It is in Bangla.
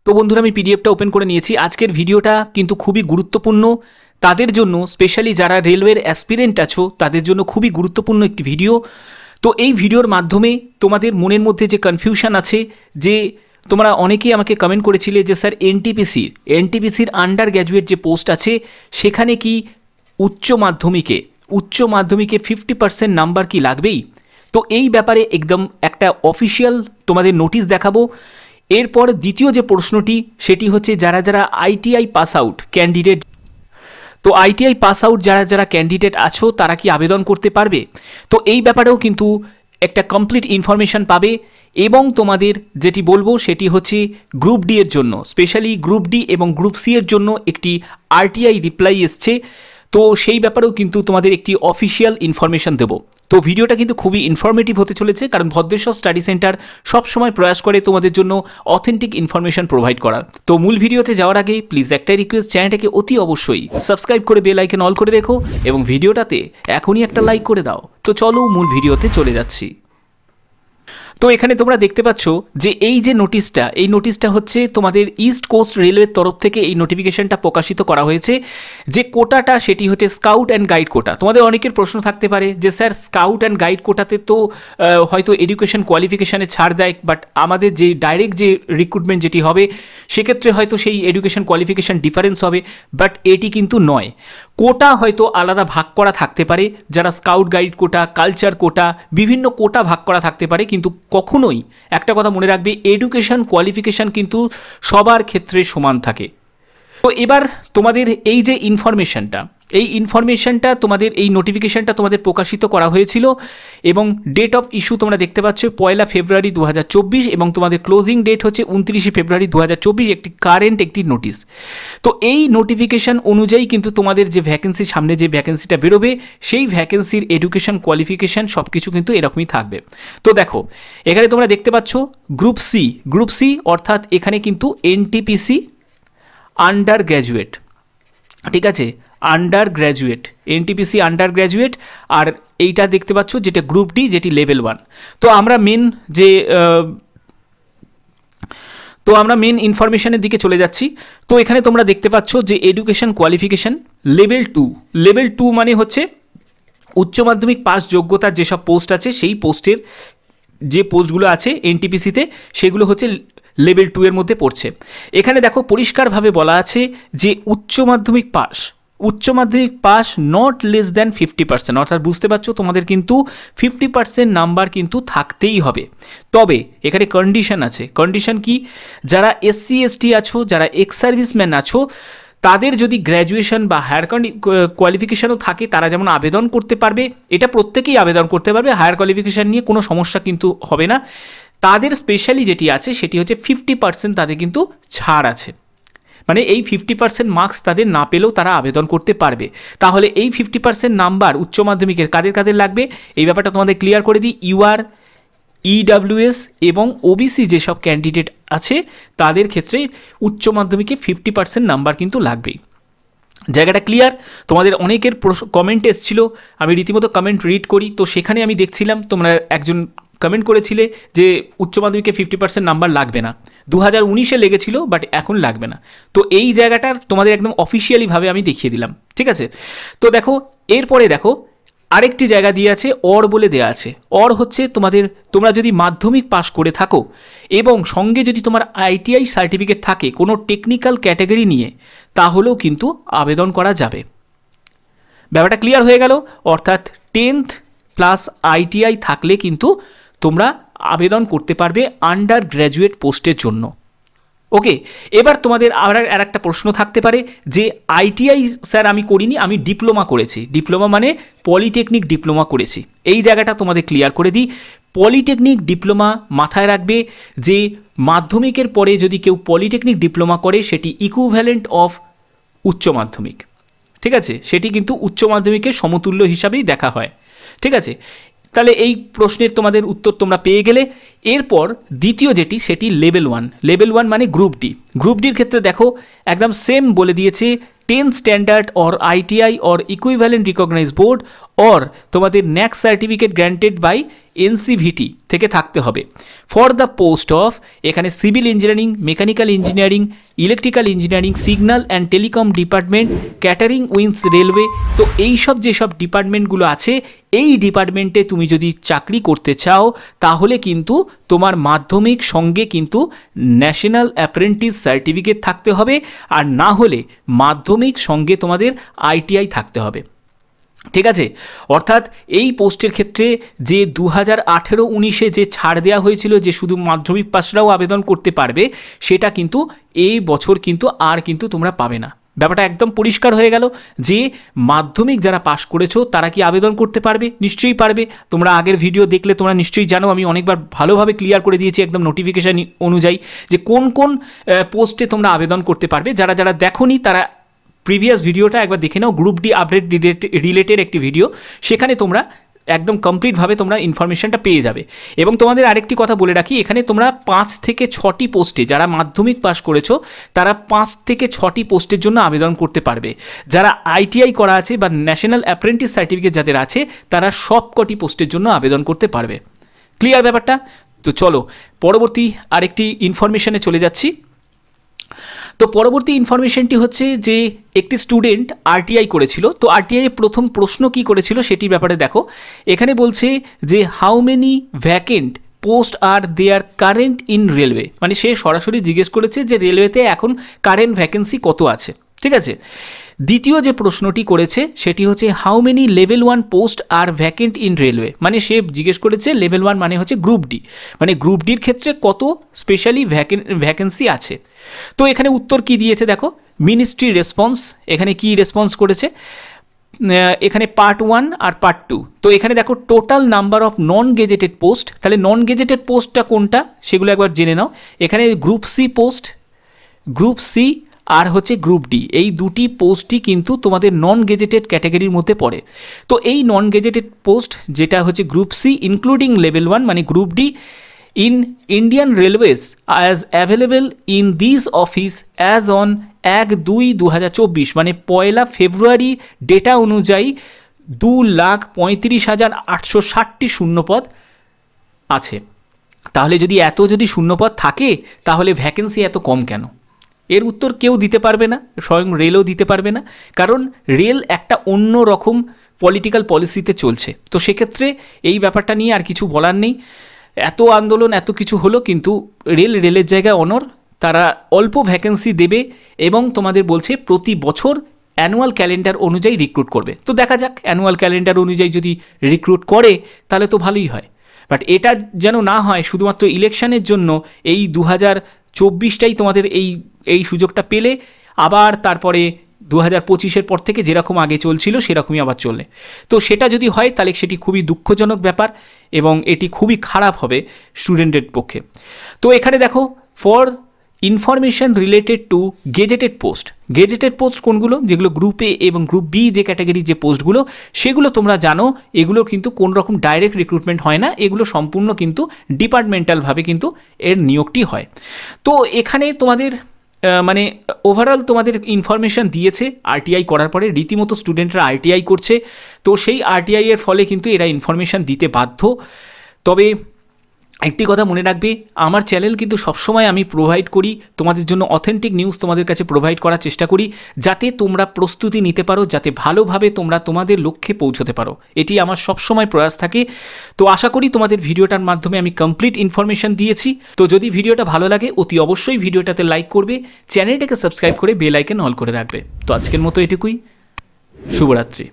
তো বন্ধুরা আমি পিডিএফটা ওপেন করে নিয়েছি। আজকের ভিডিওটা কিন্তু খুবই গুরুত্বপূর্ণ তাদের জন্য, স্পেশালি যারা রেলওয়ের অ্যাসপিরেন্ট আছো তাদের জন্য খুবই গুরুত্বপূর্ণ একটি ভিডিও। তো এই ভিডিওর মাধ্যমে তোমাদের মনের মধ্যে যে কনফিউশন আছে, যে তোমরা অনেকেই আমাকে কমেন্ট করেছিলে যে স্যার এনটিপিসির আন্ডার গ্র্যাজুয়েট যে পোস্ট আছে সেখানে কি উচ্চ মাধ্যমিকে 50% নাম্বার কি লাগবেই? তো এই ব্যাপারে একদম একটা অফিসিয়াল তোমাদের নোটিশ দেখাবো। এরপর দ্বিতীয় যে প্রশ্নটি সেটি হচ্ছে যারা যারা আইটিআই পাস আউট ক্যান্ডিডেট, তো আইটিআই পাস আউট যারা যারা ক্যান্ডিডেট আছো তারা কি আবেদন করতে পারবে? তো এই ব্যাপারেও কিন্তু একটা কমপ্লিট ইনফরমেশান পাবে। এবং তোমাদের যেটি বলবো সেটি হচ্ছে গ্রুপ ডি এর জন্য, স্পেশালি গ্রুপ ডি এবং গ্রুপ সি এর জন্য একটি আরটিআই রিপ্লাই এসছে। তো সেই ব্যাপারেও কিন্তু তোমাদের একটি অফিসিয়াল ইনফরমেশান দেবো। তো ভিডিওটা কিন্তু খুবই ইনফরমেটিভ হতে চলেছে, কারণ ভদ্রেশ্বর স্টাডি সেন্টার সবসময় প্রয়াস করে তোমাদের জন্য অথেন্টিক ইনফরমেশান প্রোভাইড করার। তো মূল ভিডিওতে যাওয়ার আগে প্লিজ একটাই রিকোয়েস্ট, চ্যানেলটাকে অতি অবশ্যই সাবস্ক্রাইব করে বেল আইকন অল করে রেখো এবং ভিডিওটাতে এখনই একটা লাইক করে দাও। তো চলো মূল ভিডিওতে চলে যাচ্ছি। তো এখানে তোমরা দেখতে পাচ্ছ যে এই যে নোটিশটা হচ্ছে তোমাদের ইস্ট কোস্ট রেলওয়ের তরফ থেকে এই নোটিফিকেশনটা প্রকাশিত করা হয়েছে। যে কোটাটা সেটি হচ্ছে স্কাউট অ্যান্ড গাইড কোটা। তোমাদের অনেকের প্রশ্ন থাকতে পারে যে স্যার স্কাউট অ্যান্ড গাইড কোটাতে তো হয়তো এডুকেশন কোয়ালিফিকেশানে ছাড় দেয়, বাট আমাদের যে ডাইরেক্ট যে রিক্রুটমেন্ট যেটি হবে সেক্ষেত্রে হয়তো সেই এডুকেশন কোয়ালিফিকেশান ডিফারেন্স হবে, বাট এটি কিন্তু নয়। কোটা হয়তো আলাদা ভাগ করা থাকতে পারে, যারা স্কাউট গাইড কোটা, কালচার কোটা, বিভিন্ন কোটা ভাগ করা থাকতে পারে, কিন্তু কখনোই একটা কথা মনে রাখবে, এডুকেশন কোয়ালিফিকেশান কিন্তু সবার ক্ষেত্রে সমান থাকে। তো এবার তোমাদের এই যে ইনফরমেশনটা তোমাদের এই নোটিফিকেশনটা তোমাদের প্রকাশিত করা হয়েছিল এবং ডেট অফ ইস্যু তোমরা দেখতে পাচ্ছ 1 ফেব্রুয়ারি 2024 এবং তোমাদের ক্লোজিং ডেট হচ্ছে 29 ফেব্রুয়ারি 2024, একটি কারেন্ট একটি নোটিশ। তো এই নোটিফিকেশান অনুযায়ী কিন্তু তোমাদের যে ভ্যাকেন্সি, সামনে যে ভ্যাকেন্সিটা বেরোবে সেই ভ্যাকেন্সির এডুকেশন কোয়ালিফিকেশান সব কিছু কিন্তু এরকমই থাকবে। তো দেখো এখানে তোমরা দেখতে পাচ্ছ গ্রুপ সি অর্থাৎ এখানে কিন্তু এনটিপিসি আন্ডার গ্র্যাজুয়েট, ঠিক আছে, এনটিপিসি আন্ডার গ্র্যাজুয়েট। আর এইটা দেখতে পাচ্ছ যেটা গ্রুপ ডি, যেটি লেভেল 1। তো আমরা মেন ইনফরমেশনের দিকে চলে যাচ্ছি। তো এখানে তোমরা দেখতে পাচ্ছ যে এডুকেশন কোয়ালিফিকেশান লেভেল 2 মানে হচ্ছে উচ্চ মাধ্যমিক পাস যোগ্যতার যেসব পোস্ট আছে সেই পোস্টের যে পোস্টগুলো আছে এনটিপিসিতে সেগুলো হচ্ছে লেভেল 2 এর মধ্যে পড়ছে। এখানে দেখো পরিষ্কারভাবে বলা আছে যে উচ্চ মাধ্যমিক পাস নট লেস দ্যান 50%, অর্থাৎ বুঝতে পারছো তোমাদের কিন্তু 50% নাম্বার কিন্তু থাকতেই হবে। তবে এখানে কন্ডিশন কি, যারা এসসি এসটি আছো, যারা এক্স সার্ভিসম্যান আছো, তাদের যদি গ্র্যাজুয়েশন বা হায়ার কোয়ালিফিকেশানও থাকে তারা যেমন আবেদন করতে পারবে, এটা প্রত্যেকেই আবেদন করতে পারবে, হায়ার কোয়ালিফিকেশান নিয়ে কোনো সমস্যা কিন্তু হবে না। তাদের স্পেশালি যেটি আছে সেটি হচ্ছে 50% তাদের কিন্তু ছাড় আছে, মানে এই 50% মার্কস তাদের না পেলেও তারা আবেদন করতে পারবে। তাহলে এই 50% নাম্বার উচ্চ মাধ্যমিকের কাদের লাগবে এই ব্যাপারটা তোমাদের ক্লিয়ার করে দিই। ইউআর, ইডব্লিউএস এবং ওবিসি যেসব ক্যান্ডিডেট আছে তাদের ক্ষেত্রে উচ্চ মাধ্যমিকে 50% নাম্বার কিন্তু লাগবেই। জায়গাটা ক্লিয়ার? তোমাদের অনেকের কমেন্ট এসেছিলো, আমি রীতিমতো কমেন্ট রিড করি, তো সেখানে আমি দেখছিলাম তোমরা একজন কমেন্ট করেছিলে যে উচ্চ মাধ্যমিকে 50% নাম্বার লাগবে না, 2019-এ লেগেছিল বাট এখন লাগবে না। তো এই জায়গাটার তোমাদের একদম অফিসিয়ালিভাবে আমি দেখিয়ে দিলাম, ঠিক আছে? তো দেখো এরপরে দেখো আরেকটি জায়গা দিয়ে আছে, অর বলে দেওয়া আছে। অর হচ্ছে তোমরা যদি মাধ্যমিক পাস করে থাকো এবং সঙ্গে যদি তোমার আইটিআই সার্টিফিকেট থাকে কোনো টেকনিক্যাল ক্যাটাগরি নিয়ে, তাহলেও কিন্তু আবেদন করা যাবে। ব্যাপারটা ক্লিয়ার হয়ে গেল? অর্থাৎ 10th প্লাস আইটিআই থাকলে কিন্তু তোমরা আবেদন করতে পারবে আন্ডার গ্র্যাজুয়েট পোস্টের জন্য। ওকে, এবার তোমাদের আর একটা প্রশ্ন থাকতে পারে যে আইটিআই স্যার আমি করিনি, আমি ডিপ্লোমা করেছি। ডিপ্লোমা মানে পলিটেকনিক ডিপ্লোমা করেছি। এই জায়গাটা তোমাদের ক্লিয়ার করে দিই। পলিটেকনিক ডিপ্লোমা মাথায় রাখবে যে মাধ্যমিকের পরে যদি কেউ পলিটেকনিক ডিপ্লোমা করে সেটি ইকুইভ্যালেন্ট অফ উচ্চ মাধ্যমিক, ঠিক আছে? সেটি কিন্তু উচ্চ মাধ্যমিকের সমতুল্য হিসাবেই দেখা হয়, ঠিক আছে? তাহলে এই প্রশ্নের তোমাদের উত্তর তোমরা পেয়ে গেলে। এরপর দ্বিতীয় যেটি সেটি লেভেল 1। লেভেল 1 মানে গ্রুপ ডি। গ্রুপ ডির ক্ষেত্রে দেখো একদম সেম বলে দিয়েছে 10 standard or ITI or equivalent recognise board or তোমাদের NAC certificate granted by NCVT থেকে থাকতে হবে ফর দ্য পোস্ট অফ, এখানে civil engineering, mechanical engineering, electrical engineering, signal and telecom department, catering wings railway. তো এইসব যেসব ডিপার্টমেন্টগুলো আছে এই ডিপার্টমেন্টে তুমি যদি চাকরি করতে চাও তাহলে কিন্তু তোমার মাধ্যমিক সঙ্গে কিন্তু ন্যাশনাল অ্যাপ্রেন্টিস সার্টিফিকেট থাকতে হবে, আর না হলে মাধ্যমিক সঙ্গে তোমাদের আইটিআই থাকতে হবে। ঠিক আছে, অর্থাৎ এই পোস্টের ক্ষেত্রে যে 2018-19 যে ছাড় দেওয়া হয়েছিল যে শুধু মাধ্যমিক পাসরাও আবেদন করতে পারবে, সেটা কিন্তু এই বছর কিন্তু আর কিন্তু তোমরা পাবে না। ব্যাপারটা একদম পরিষ্কার হয়ে গেল যে মাধ্যমিক যারা পাস করেছো তারা কি আবেদন করতে পারবে? নিশ্চয়ই পারবে। তোমরা আগের ভিডিও দেখলে তোমরা নিশ্চয়ই জানো, আমি অনেকবার ভালোভাবে ক্লিয়ার করে দিয়েছি একদম নোটিফিকেশান অনুযায়ী যে কোন কোন পোস্টে তোমরা আবেদন করতে পারবে। যারা যারা দেখোনি তারা প্রিভিয়াস ভিডিওটা একবার দেখে নাও, গ্রুপ ডি আপডেট রিলেটেড একটি ভিডিও, সেখানে তোমরা একদম কমপ্লিটভাবে তোমরা ইনফরমেশনটা পেয়ে যাবে। এবং তোমাদের আরেকটি কথা বলে রাখি, এখানে তোমরা 5 থেকে 6টি পোস্টে, যারা মাধ্যমিক পাস করেছো তারা 5 থেকে 6টি পোস্টের জন্য আবেদন করতে পারবে। যারা আইটিআই করা আছে বা ন্যাশনাল অ্যাপ্রেন্টিস সার্টিফিকেট যাদের আছে তারা সব কটি পোস্টের জন্য আবেদন করতে পারবে। ক্লিয়ার ব্যাপারটা? তো চলো পরবর্তী আরেকটি ইনফরমেশনে চলে যাচ্ছি। তো পরবর্তী ইনফরমেশনটি হচ্ছে যে একটি স্টুডেন্ট আরটিআই করেছিল। তো আরটিআই প্রথম প্রশ্ন কি করেছিল সেটির ব্যাপারে দেখো, এখানে বলছে যে how many vacant post are there current in railway, মানে সে সরাসরি জিজ্ঞেস করেছে যে রেলওয়েতে এখন কারেন্ট ভ্যাকেন্সি কত আছে। ঠিক আছে, দ্বিতীয় যে প্রশ্নটি করেছে সেটি হচ্ছে how many level 1 post R vacant in railway, মানে সে জিজ্ঞেস করেছে লেভেল 1 মানে হচ্ছে গ্রুপ ডি, মানে গ্রুপ ডির ক্ষেত্রে কত স্পেশালি ভ্যাকেন্সি আছে। তো এখানে উত্তর কি দিয়েছে দেখো, মিনিস্ট্রি রেসপন্স। এখানে কি রেসপন্স করেছে, এখানে পার্ট 1 আর পার্ট 2। তো এখানে দেখো total number of non gazetted post, তাহলে নন গেজেটেড পোস্টটা কোনটা সেগুলো একবার জেনে নাও। এখানে group C post, group C আর হচ্ছে গ্রুপ ডি, এই দুটি পোস্টই কিন্তু তোমাদের নন গেজেটেড ক্যাটাগরির মধ্যে পড়ে। তো এই নন গেজেটেড পোস্ট যেটা হচ্ছে গ্রুপ সি ইনক্লুডিং লেভেল 1 মানে group D in Indian railways as available in this office as on 1/2/2024, মানে 1 ফেব্রুয়ারি ডেটা অনুযায়ী 2,35,860টি শূন্যপদ আছে। তাহলে যদি শূন্যপদ থাকে তাহলে ভ্যাকেন্সি এত কম কেন? এর উত্তর কেউ দিতে পারবে না, স্বয়ং রেলও দিতে পারবে না, কারণ রেল একটা অন্য রকম পলিটিক্যাল পলিসিতে চলছে। তো সেক্ষেত্রে এই ব্যাপারটা নিয়ে আর কিছু বলার নেই। এত আন্দোলন এত কিছু হলো, কিন্তু রেলের জায়গায় অনর, তারা অল্প ভ্যাকেন্সি দেবে এবং তোমাদের বলছে প্রতি বছর অ্যানুয়াল ক্যালেন্ডার অনুযায়ী রিক্রুট করবে। তো দেখা যাক, অ্যানুয়াল ক্যালেন্ডার অনুযায়ী যদি রিক্রুট করে তাহলে তো ভালোই হয়। বাট এটা যেন না হয় শুধুমাত্র ইলেকশনের জন্য এই 2024টাই তোমাদের এই সুযোগটা পেলে আবার তারপরে 2025-এর পর থেকে যেরকম আগে চলছিল সেরকমই আবার চলে। তো সেটা যদি হয় তাহলে সেটি খুবই দুঃখজনক ব্যাপার এবং এটি খুবই খারাপ হবে স্টুডেন্টের পক্ষে। তো এখানে দেখো for information related to gazetted post, gazetted post কোনগুলো, যেগুলো গ্রুপ এ এবং গ্রুপ বি যে ক্যাটাগরির যে পোস্টগুলো সেগুলো তোমরা জানো, এগুলো কিন্তু কোনো রকম ডাইরেক্ট রিক্রুটমেন্ট হয় না, এগুলো সম্পূর্ণ কিন্তু ডিপার্টমেন্টালভাবে কিন্তু এর নিয়োগটি হয়। তো এখানে তোমাদের মানে ওভারঅল তোমাদের ইনফরমেশান দিয়েছে। আরটিআই করার পরে রীতিমতো স্টুডেন্টরা আরটিআই করছে, তো সেই আরটিআই এর ফলে কিন্তু এরা ইনফরমেশান দিতে বাধ্য। তবে একটি কথা মনে রাখবে, আমার চ্যানেল কিন্তু সবসময় আমি প্রোভাইড করি তোমাদের জন্য অথেন্টিক নিউজ, তোমাদের কাছে প্রোভাইড করার চেষ্টা করি যাতে তোমরা প্রস্তুতি নিতে পারো, যাতে ভালোভাবে তোমরা তোমাদের লক্ষ্যে পৌঁছতে পারো, এটি আমার সবসময় প্রয়াস থাকে। তো আশা করি তোমাদের ভিডিওটার মাধ্যমে আমি কমপ্লিট ইনফরমেশন দিয়েছি। তো যদি ভিডিওটা ভালো লাগে অতি অবশ্যই ভিডিওটাতে লাইক করবে, চ্যানেলটাকে সাবস্ক্রাইব করে বেল আইকন অল করে রাখবে। তো আজকের মতো এটুকুই, শুভরাত্রি।